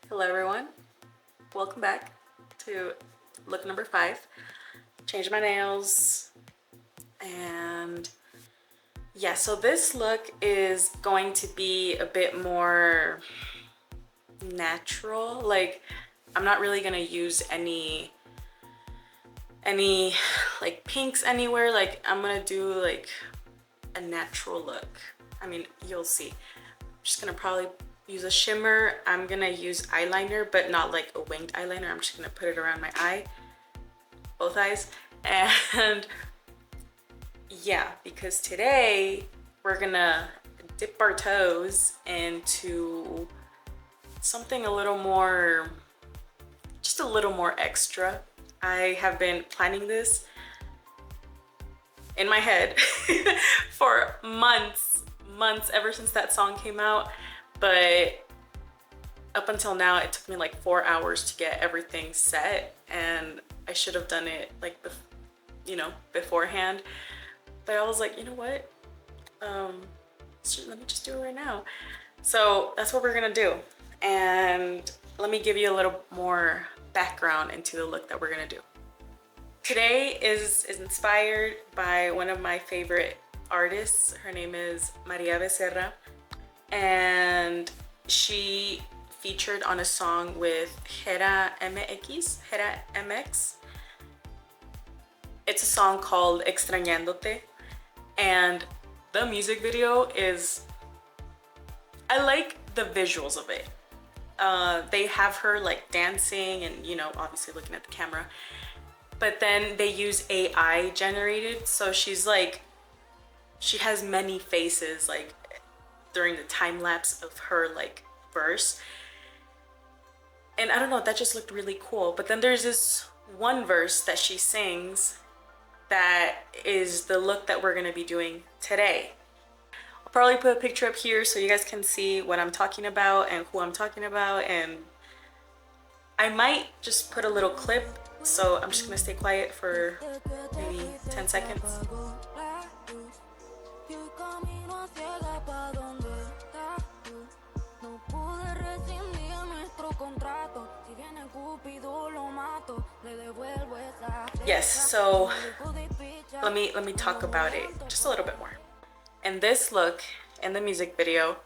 Hello everyone, welcome back to look number 5. Changed my nails and yeah, so this look is going to be a bit more natural. Like I'm not really gonna use any like pinks anywhere. Like I'm gonna do like a natural look. I mean, you'll see. I'm just gonna probably use a shimmer. I'm gonna use eyeliner, but not like a winged eyeliner. I'm just gonna put it around my eye, both eyes. And yeah, because today we're gonna dip our toes into something a little more, just a little more extra. I have been planning this in my head for months, ever since that song came out. But up until now, it took me like 4 hours to get everything set, and I should have done it like, beforehand. But I was like, you know what? Let me just do it right now. So that's what we're gonna do. And let me give you a little more background into the look that we're gonna do. Today is inspired by one of my favorite artists. Her name is Beccera, and she featured on a song with Gera MX. It's a song called Extrañandote, and the music video is, I like the visuals of it. They have her like dancing and, you know, obviously looking at the camera, but then they use AI generated, so she's like, she has many faces like during the time lapse of her like verse, and I don't know, that just looked really cool. But then there's this one verse that she sings that is the look that we're gonna be doing today. I'll probably put a picture up here so you guys can see what I'm talking about and who I'm talking about, and I might just put a little clip, so I'm just gonna stay quiet for maybe 10 seconds. Yes, so let me talk about it just a little bit more. In this look, in the music video,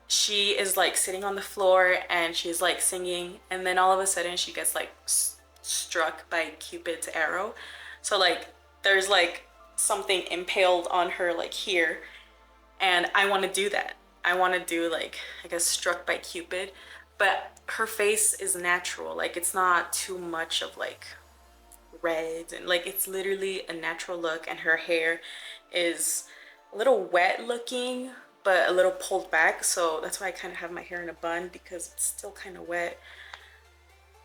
she is like sitting on the floor and she's like singing, and then all of a sudden she gets like struck by Cupid's arrow. So like there's like something impaled on her like here, and I want to do that. I want to do like, I guess, struck by Cupid, but her face is natural. Like it's not too much of like red, and like it's literally a natural look, and her hair is a little wet looking but a little pulled back, so that's why I kind of have my hair in a bun, because it's still kind of wet.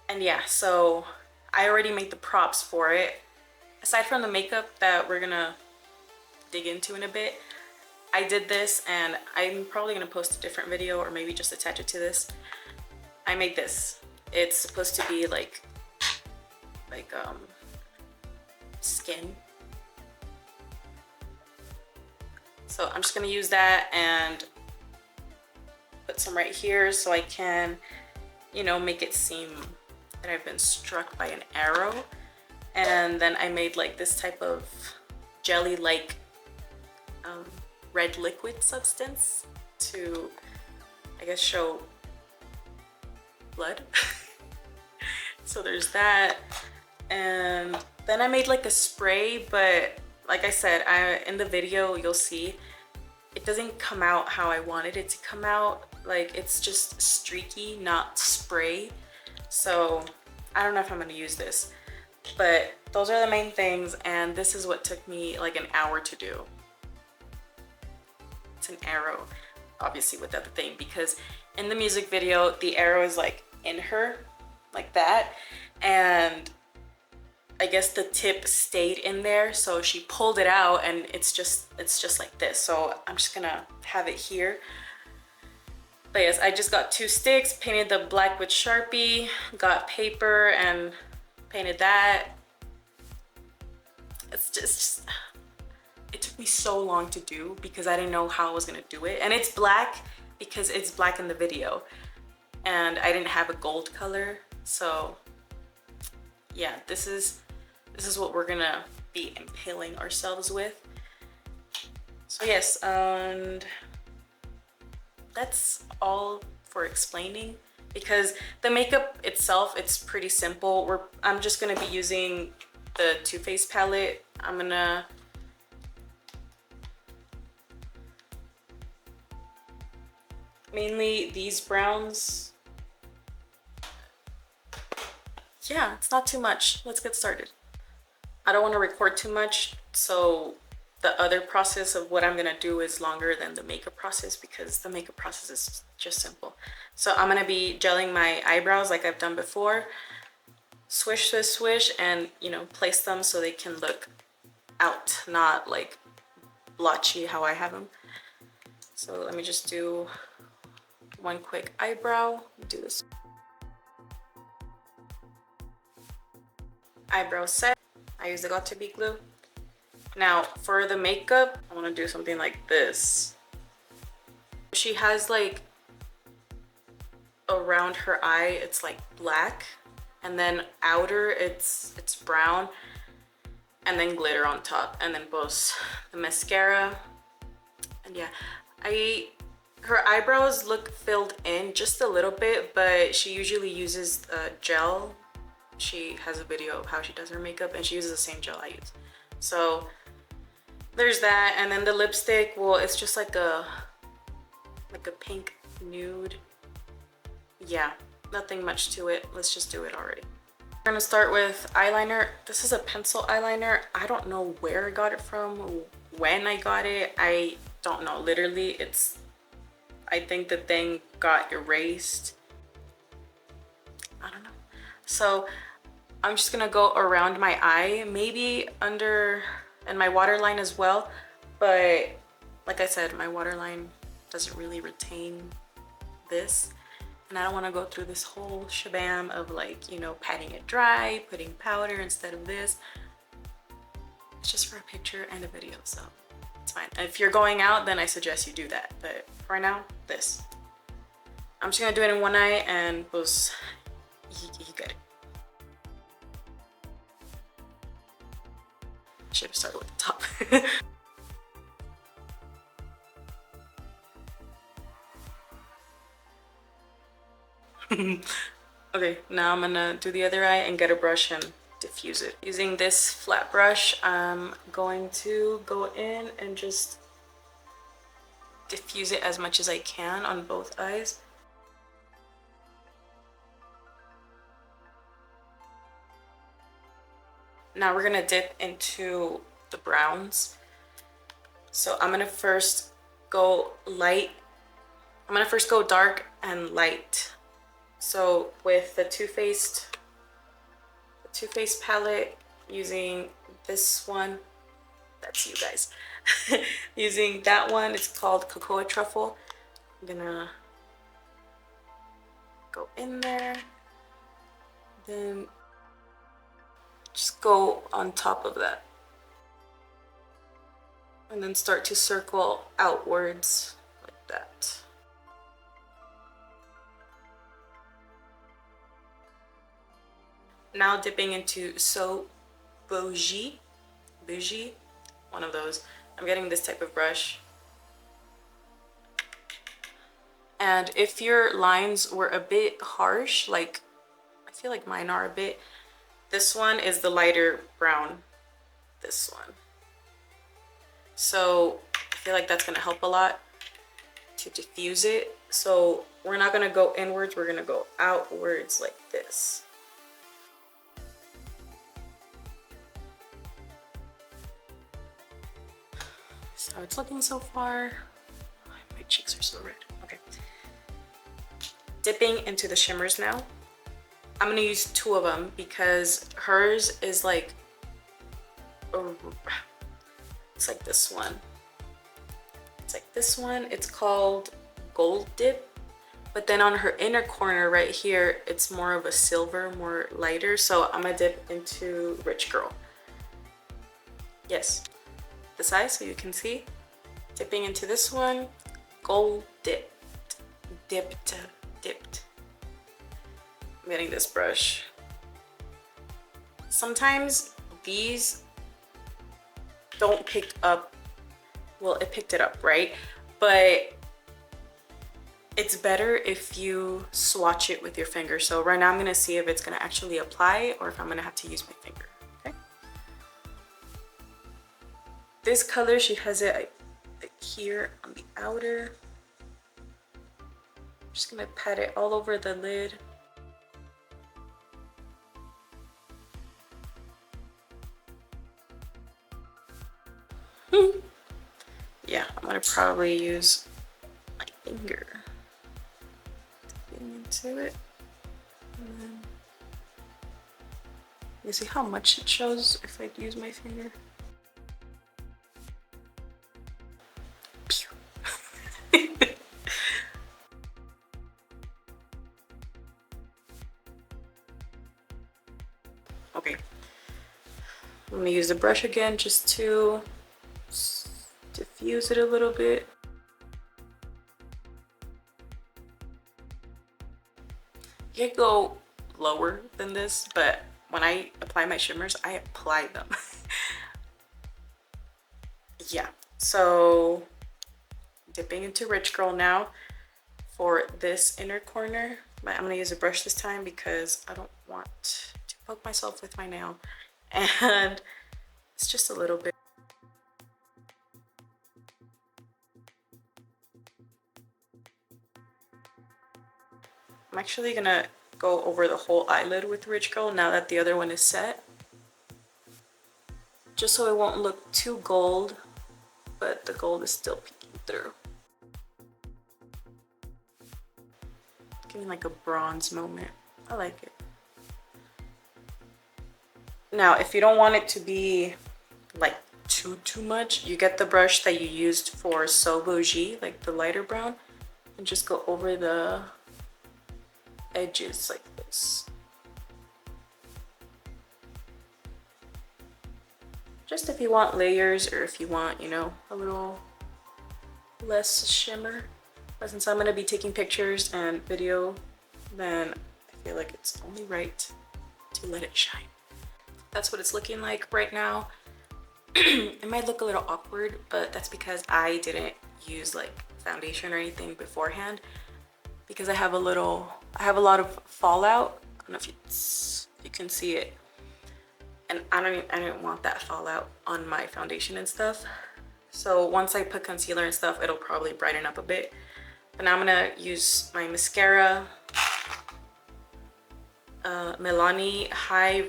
And yeah, so I already made the props for it. Aside from the makeup that we're gonna dig into in a bit, I did this, and I'm probably gonna post a different video or maybe just attach it to this. I made this. It's supposed to be like skin. So I'm just gonna use that and put some right here so I can, you know, make it seem that I've been struck by an arrow. And then I made like this type of jelly-like red liquid substance to, I guess, show blood. So there's that. And then I made like a spray, but like I said, in the video you'll see it doesn't come out how I wanted it to come out. Like it's just streaky, not spray. So I don't know if I'm gonna use this, but those are the main things, and this is what took me like an hour to do. It's an arrow, obviously, with the other thing, because in the music video the arrow is like in her like that, and I guess the tip stayed in there, so she pulled it out, and it's just like this. So I'm just gonna have it here. But yes, I just got 2 sticks, painted the black with Sharpie, got paper and painted that. It's just it took me so long to do because I didn't know how I was gonna do it. And it's black because it's black in the video. and I didn't have a gold color. So yeah, this is what we're gonna be impaling ourselves with. So yes, and that's all for explaining, because the makeup itself, it's pretty simple. I'm just gonna be using the Too Faced palette. I'm gonna mainly these browns. Yeah, it's not too much. Let's get started. I don't want to record too much, so the other process of what I'm gonna do is longer than the makeup process, because the makeup process is just simple. So I'm gonna be gelling my eyebrows like I've done before. Swish, swish, swish, and you know, place them so they can look out, not like blotchy how I have them. So let me just do one quick eyebrow. Do this. Eyebrow set. I use the Got2b glue. Now for the makeup, I want to do something like this. She has like around her eye, it's like black, and then outer it's brown, and then glitter on top, and then both the mascara. And yeah, her eyebrows look filled in just a little bit, but she usually uses gel. She has a video of how she does her makeup, and she uses the same gel I use. So there's that. And then the lipstick, well, it's just like a pink nude. Yeah, nothing much to it. Let's just do it already. We're gonna start with eyeliner. This is a pencil eyeliner. I don't know where I got it from, when I got it. I don't know. Literally, I think the thing got erased. I don't know. So I'm just gonna go around my eye, maybe under, and my waterline as well. But like I said, my waterline doesn't really retain this. And I don't want to go through this whole shabam of like, you know, patting it dry, putting powder instead of this. It's just for a picture and a video, so it's fine. If you're going out, then I suggest you do that. But for now, this. I'm just gonna do it in one eye, and pues, you get it. Should have started with the top. Okay, now I'm gonna do the other eye and get a brush and diffuse it. Using this flat brush, I'm going to go in and just diffuse it as much as I can on both eyes. Now we're gonna dip into the browns. So I'm gonna first go light. I'm gonna first go dark and light. So with the Too Faced palette, using this one, that's you guys. Using that one, it's called Cocoa Truffle. I'm gonna go in there, then just go on top of that, and then start to circle outwards like that. Now dipping into So Bougie, one of those. I'm getting this type of brush. And if your lines were a bit harsh, like I feel like mine are a bit, this one is the lighter brown, this one. So I feel like that's gonna help a lot to diffuse it. So we're not gonna go inwards, we're gonna go outwards like this. So it's looking so far. My cheeks are so red. Okay. Dipping into the shimmers now. I'm gonna use two of them because hers is like, it's like this one. It's like this one. It's called Gold Dip. But then on her inner corner right here, it's more of a silver, more lighter. So I'm gonna dip into Rich Girl. Yes. This eye so you can see. Dipping into this one, Gold Dip. Dipped. I'm getting this brush. Sometimes these don't pick up, well, it picked it up, right? But it's better if you swatch it with your finger. So right now I'm gonna see if it's gonna actually apply or if I'm gonna have to use my finger, okay? This color, she has it like here on the outer. I'm just gonna pat it all over the lid. Yeah, I'm gonna probably use my finger. Getting into it. And then you see how much it shows if I use my finger? Okay. I'm gonna use the brush again just to diffuse it a little bit. You can go lower than this, but when I apply my shimmers, I apply them. Yeah, so dipping into Rich Girl now for this inner corner. But I'm gonna use a brush this time because I don't want to poke myself with my nail. And it's just a little bit. I'm actually gonna go over the whole eyelid with Rich Girl now that the other one is set. Just so it won't look too gold, but the gold is still peeking through. Giving like a bronze moment. I like it. Now, if you don't want it to be like too much, you get the brush that you used for So Bougie, like the lighter brown, and just go over the edges like this. Just if you want layers or if you want, you know, a little less shimmer. But since I'm going to be taking pictures and video, then I feel like it's only right to let it shine. That's what it's looking like right now. It might look a little awkward, but that's because I didn't use like foundation or anything beforehand, because I have a lot of fallout. I don't know if you can see it, and I didn't want that fallout on my foundation and stuff. So once I put concealer and stuff, it'll probably brighten up a bit. But now I'm gonna use my mascara, Milani highly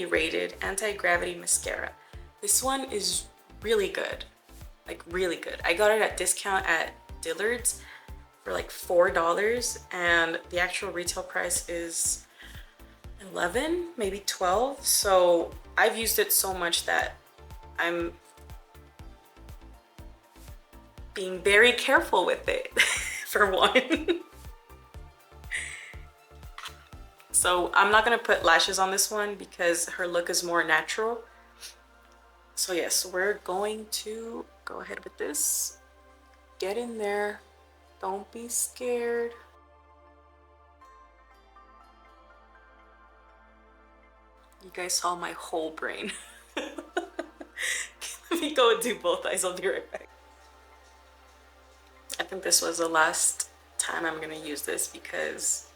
rated anti-gravity mascara. This one is really good, like really good. I got it at discount at Dillard's for like $4, and the actual retail price is 11, maybe 12. So I've used it so much that I'm being very careful with it for one. So I'm not gonna put lashes on this one because her look is more natural. So yes, we're going to go ahead with this. Get in there. Don't be scared. You guys saw my whole brain. Let me go and do both eyes. I'll be right back. I think this was the last time I'm gonna use this because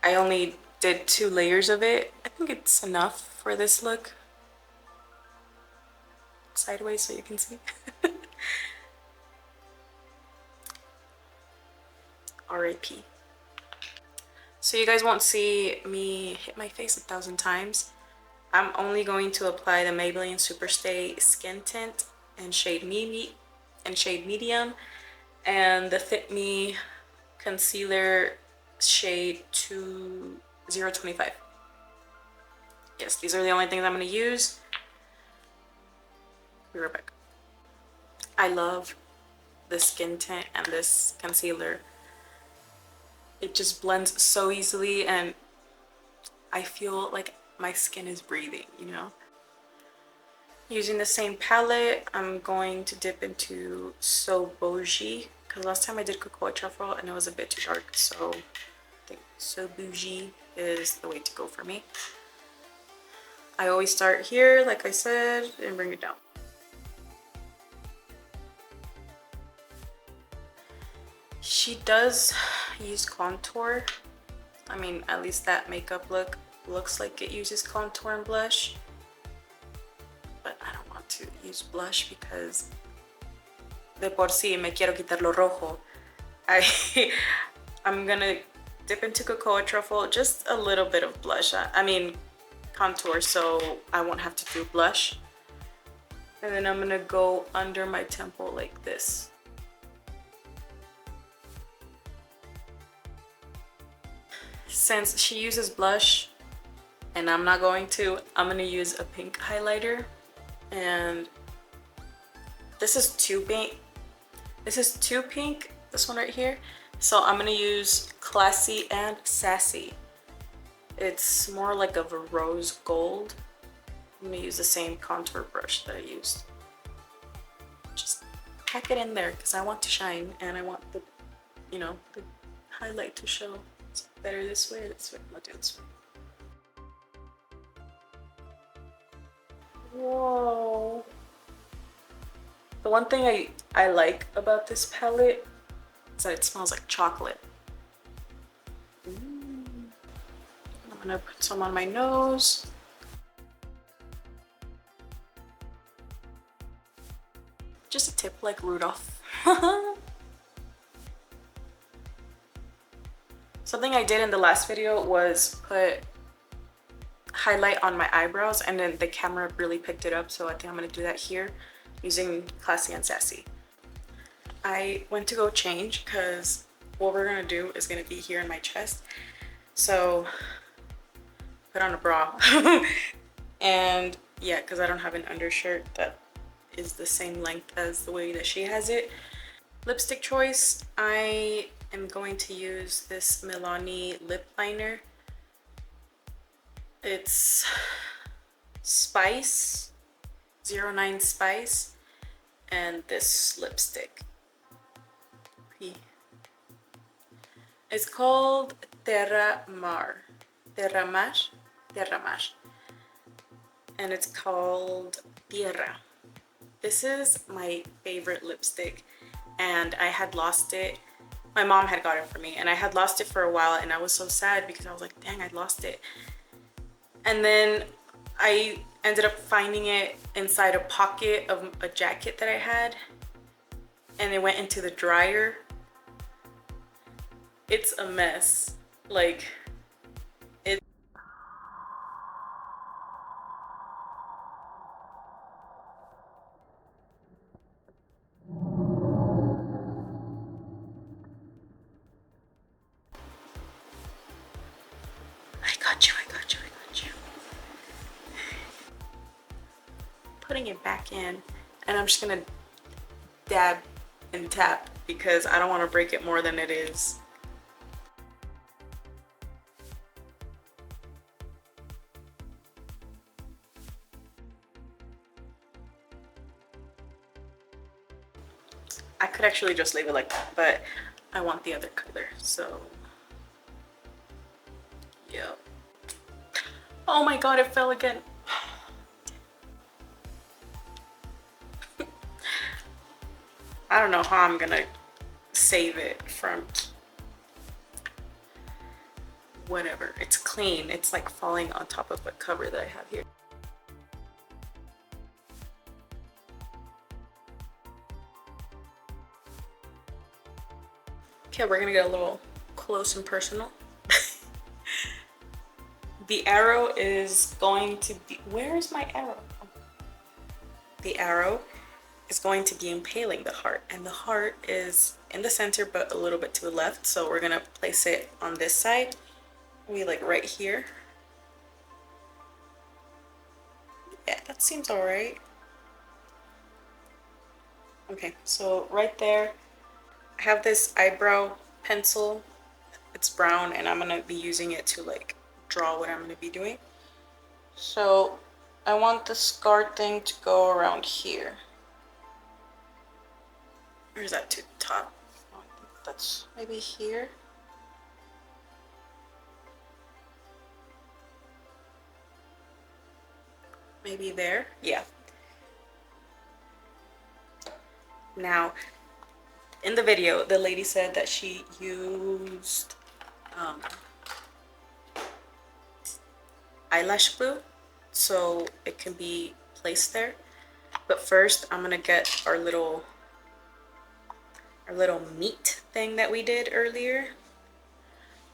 I only did 2 layers of it. I think it's enough for this look. Sideways so you can see. R.I.P. So you guys won't see me hit my face 1,000 times. I'm only going to apply the Maybelline Superstay Skin Tint in shade medium and the Fit Me Concealer shade 025. Yes, these are the only things I'm going to use. Be right back. I love the skin tint and this concealer. It just blends so easily and I feel like my skin is breathing, you know? Using the same palette, I'm going to dip into So Bougie because last time I did cocoa truffle and it was a bit too dark, so I think So Bougie is the way to go for me. I always start here, like I said, and bring it down. She does use contour. I mean, at least that makeup look looks like it uses contour and blush. But I don't want to use blush because de por sí me quiero quitar lo rojo. I'm gonna dip into cocoa truffle, just a little bit of blush. I mean contour, so I won't have to do blush. And then I'm gonna go under my temple like this. Since she uses blush and I'm not going to, I'm gonna use a pink highlighter. And this is too pink. This is too pink, this one right here. So I'm gonna use Classy and Sassy. It's more like of a rose gold. I'm gonna use the same contour brush that I used. Just pack it in there because I want to shine and I want the, you know, the highlight to show. It's better this way or this way? I'll do this way. Whoa. The one thing I like about this palette is that it smells like chocolate. I'm gonna put some on my nose. Just a tip like Rudolph. Something I did in the last video was put highlight on my eyebrows and then the camera really picked it up, so I think I'm gonna do that here using Classy and Sassy. I went to go change because what we're gonna do is gonna be here in my chest. So put on a bra. And yeah, because I don't have an undershirt that is the same length as the way that she has it. Lipstick choice, I am going to use this Milani lip liner. It's Spice, 09 Spice, and this lipstick. It's called Terra Mar. And it's called Tierra. This is my favorite lipstick and I had lost it. My mom had got it for me and I had lost it for a while and I was so sad because I was like, dang, I lost it. And then I ended up finding it inside a pocket of a jacket that I had and it went into the dryer. It's a mess. Like, it. I got you. Putting it back in and I'm just gonna dab and tap because I don't want to break it more than it is. I could actually just leave it like that, but I want the other color, so yeah. Oh my god, it fell again. I don't know how I'm gonna save it from whatever. It's clean. It's like falling on top of a cover that I have here. Okay, we're gonna get a little close and personal. The arrow is going to be, where is my arrow? The arrow is going to be impaling the heart, and the heart is in the center but a little bit to the left, so we're gonna place it on this side, maybe like right here. Yeah, that seems all right. Okay, so right there, I have this eyebrow pencil. It's brown and I'm gonna be using it to like draw what I'm gonna be doing. So I want the scar thing to go around here. Or is that too top? that's maybe here. Maybe there. Yeah. Now, in the video, the lady said that she used eyelash glue so it can be placed there. But first, I'm gonna get our little meat thing that we did earlier.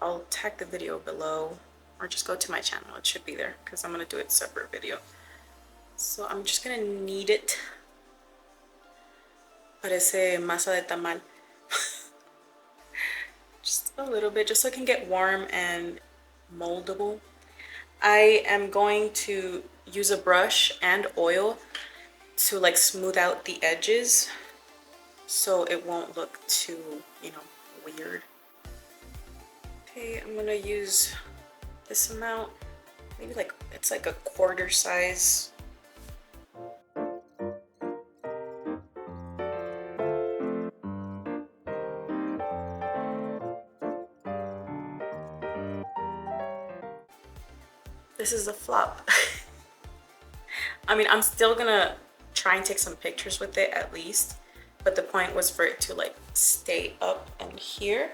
I'll tag the video below, or just go to my channel. It should be there because I'm gonna do it separate video. So I'm just gonna knead it. Parece masa de tamal. Just a little bit, just so it can get warm and moldable. I am going to use a brush and oil to like smooth out the edges so it won't look too, you know, weird. Okay, I'm gonna use this amount, maybe like, it's like a quarter size. This is a flop. I mean, I'm still gonna try and take some pictures with it at least, but the point was for it to like stay up and here.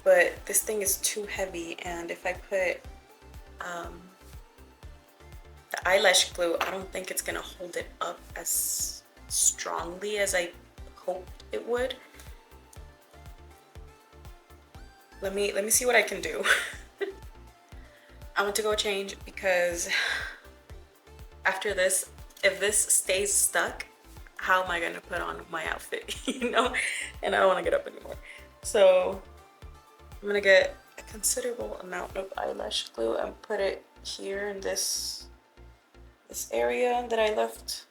But this thing is too heavy, and if I put the eyelash glue, I don't think it's gonna hold it up as strongly as I hoped it would. Let me see what I can do. I want to go change because after this, if this stays stuck, how am I gonna put on my outfit, you know? And I don't wanna get up anymore. So I'm gonna get a considerable amount of eyelash glue and put it here in this area that I left.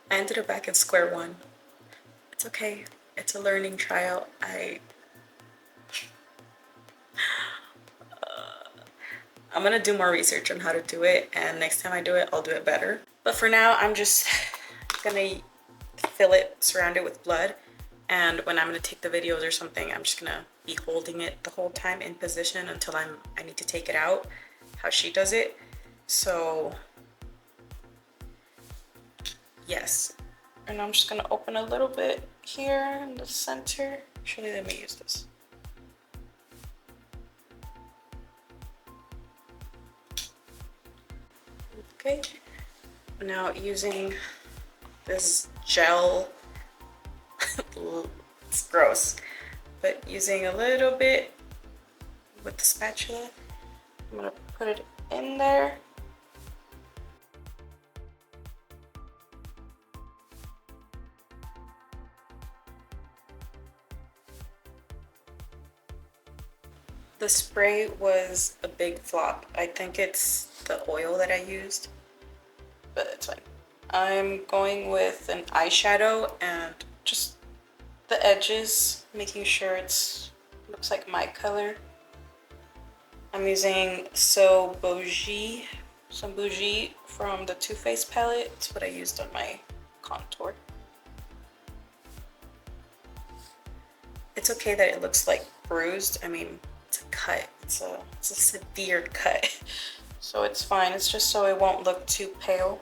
I ended up back at square one. It's okay. It's a learning trial. I'm gonna do more research on how to do it, and next time I do it, I'll do it better. But for now, I'm just gonna fill it, surround it with blood, and when I'm gonna take the videos or something, I'm just gonna be holding it the whole time in position until I need to take it out, how she does it. So yes, and I'm just gonna open a little bit here in the center. Actually, let me use this. Okay, now using this gel, it's gross, but using a little bit with the spatula, I'm gonna put it in there. The spray was a big flop. I think it's the oil that I used, but it's fine. I'm going with an eyeshadow and just the edges, making sure it's looks like my color. I'm using Some Bougie from the Too Faced palette. It's what I used on my contour. It's okay that it looks like bruised. I mean, it's a cut. It's a severe cut. So it's fine. It's just so it won't look too pale.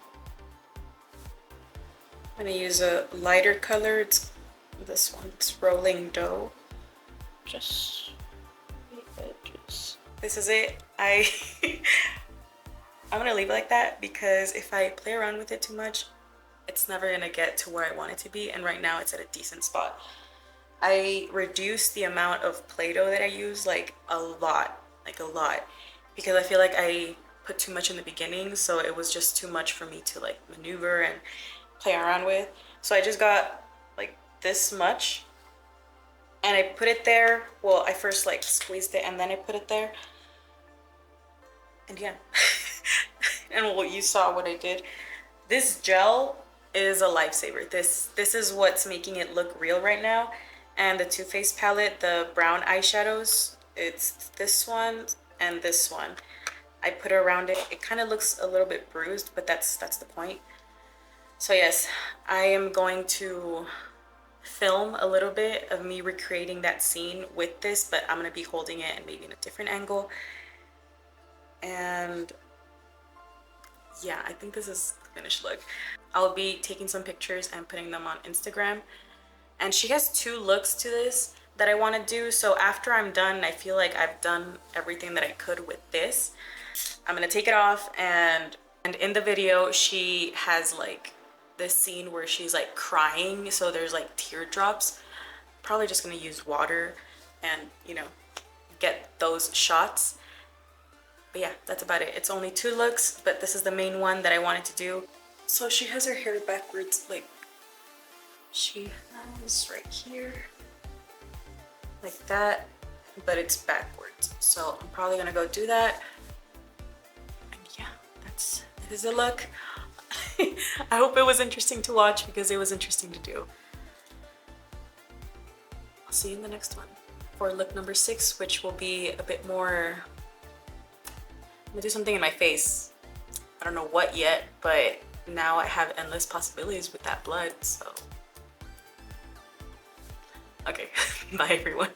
I'm gonna use a lighter color. It's this one. It's Rolling Dough. Just the edges. This is it. I'm gonna leave it like that because if I play around with it too much, it's never gonna get to where I want it to be. And right now it's at a decent spot. I reduced the amount of Play-Doh that I use like a lot, because I feel like I put too much in the beginning, so it was just too much for me to like maneuver and play around with. So I just got like this much and I put it there. Well, I first like squeezed it and then I put it there. And yeah. And well, you saw what I did. This gel is a lifesaver. This is what's making it look real right now. And the Too Faced palette, the brown eyeshadows, It's this one and this one. I put it around it. It kind of looks a little bit bruised, but that's the point. So yes, I am going to film a little bit of me recreating that scene with this, but I'm going to be holding it and maybe in a different angle. And yeah, I think this is the finished look. I'll be taking some pictures and putting them on Instagram. And she has 2 looks to this that I want to do. So after I'm done, I feel like I've done everything that I could with this. I'm gonna take it off, and in the video she has like this scene where she's like crying, so there's like teardrops. Probably just gonna use water and, you know, get those shots. But yeah, that's about it. It's only 2 looks, but this is the main one that I wanted to do. So she has her hair backwards, like she has right here, like that, but it's backwards. So I'm probably gonna go do that. And yeah, this is a look. I hope it was interesting to watch because it was interesting to do. I'll see you in the next one for look number 6, which will be a bit more, I'm gonna do something in my face. I don't know what yet, but now I have endless possibilities with that blood, so. Okay, bye everyone.